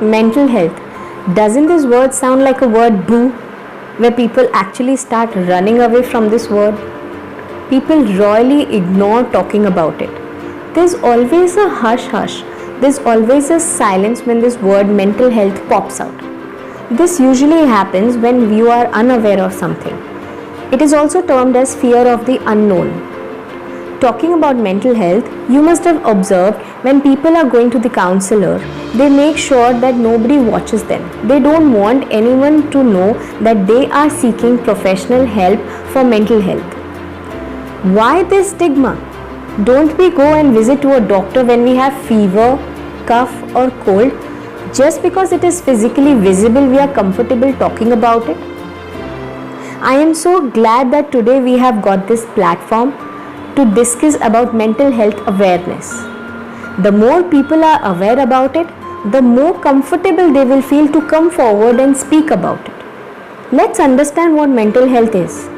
Mental health. Doesn't this word sound like a word boo, where people actually start running away from this word? People royally ignore talking about it. There's always a hush hush. There's always a silence when this word mental health pops out. This usually happens when you are unaware of something. It is also termed as fear of the unknown. Talking about mental health, you must have observed when people are going to the counselor, they make sure that nobody watches them. They don't want anyone to know that they are seeking professional help for mental health. Why this stigma? Don't we go and visit to a doctor when we have fever, cough or cold? Just because it is physically visible, we are comfortable talking about it? I am so glad that today we have got this platform to discuss about mental health awareness. The more people are aware about it, the more comfortable they will feel to come forward and speak about it. Let's understand what mental health is.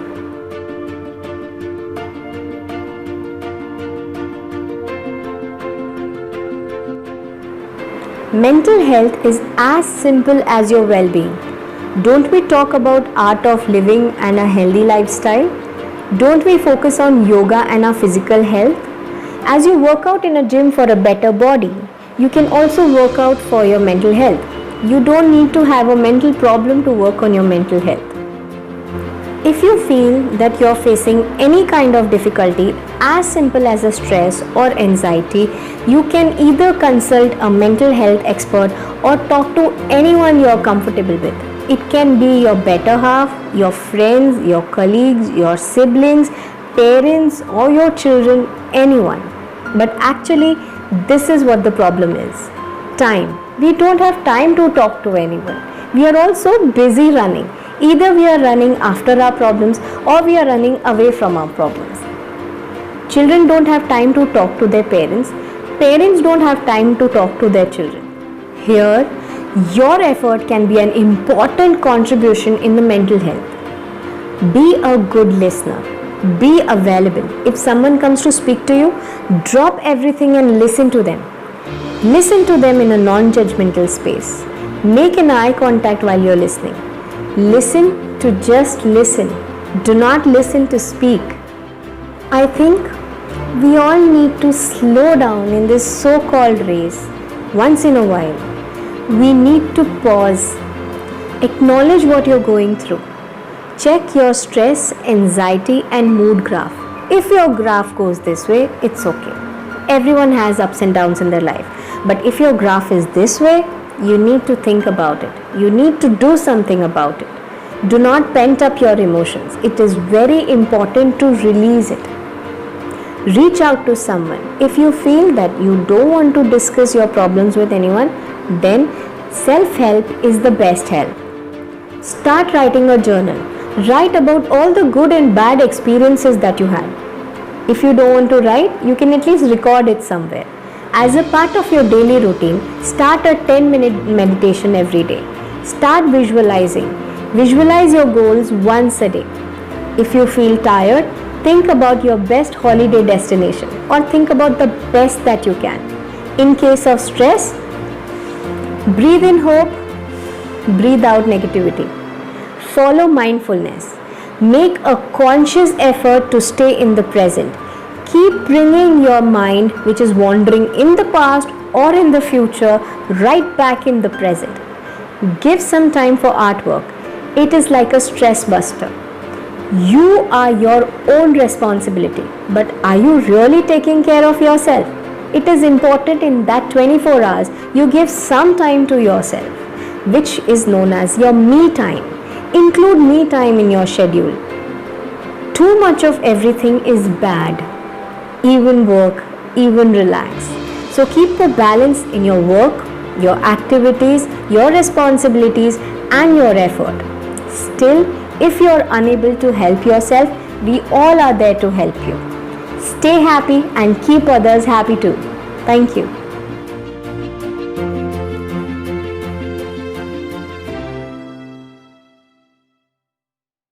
Mental health is as simple as your well-being. Don't we talk about art of living and a healthy lifestyle? Don't we focus on yoga and our physical health? As you work out in a gym for a better body, you can also work out for your mental health. You don't need to have a mental problem to work on your mental health. If you feel that you're facing any kind of difficulty as simple as a stress or anxiety, you can either consult a mental health expert or talk to anyone you're comfortable with. It can be your better half, your friends, your colleagues, your siblings, parents or your children, anyone. But actually, this is what the problem is. Time. We don't have time to talk to anyone. We are all so busy running. Either we are running after our problems or we are running away from our problems. Children don't have time to talk to their parents. Parents don't have time to talk to their children. Here, your effort can be an important contribution in the mental health. Be a good listener. Be available. If someone comes to speak to you, drop everything and listen to them. Listen to them in a non-judgmental space. Make an eye contact while you're listening. Listen to just listen. Do not listen to speak. I think we all need to slow down in this so-called race. Once in a while, we need to pause. Acknowledge what you're going through. Check your stress, anxiety and mood graph. If your graph goes this way, it's okay. Everyone has ups and downs in their life. But if your graph is this way, you need to think about it. You need to do something about it. Do not pent up your emotions. It is very important to release it. Reach out to someone. If you feel that you don't want to discuss your problems with anyone, then self-help is the best help. Start writing a journal. Write about all the good and bad experiences that you had. If you don't want to write, you can at least record it somewhere. As a part of your daily routine, start a 10-minute meditation every day. Start visualizing. Visualize your goals once a day. If you feel tired, think about your best holiday destination or think about the best that you can. In case of stress, breathe in hope, breathe out negativity. Follow mindfulness. Make a conscious effort to stay in the present. Keep bringing your mind, which is wandering in the past or in the future, right back in the present. Give some time for artwork. It is like a stress buster. You are your own responsibility, but are you really taking care of yourself? It is important in that 24 hours you give some time to yourself, which is known as your me time. Include me time in your schedule. Too much of everything is bad. Even work, even relax. So keep the balance in your work, your activities, your responsibilities and your effort. Still, if you are unable to help yourself, we all are there to help you. Stay happy and keep others happy too. Thank you.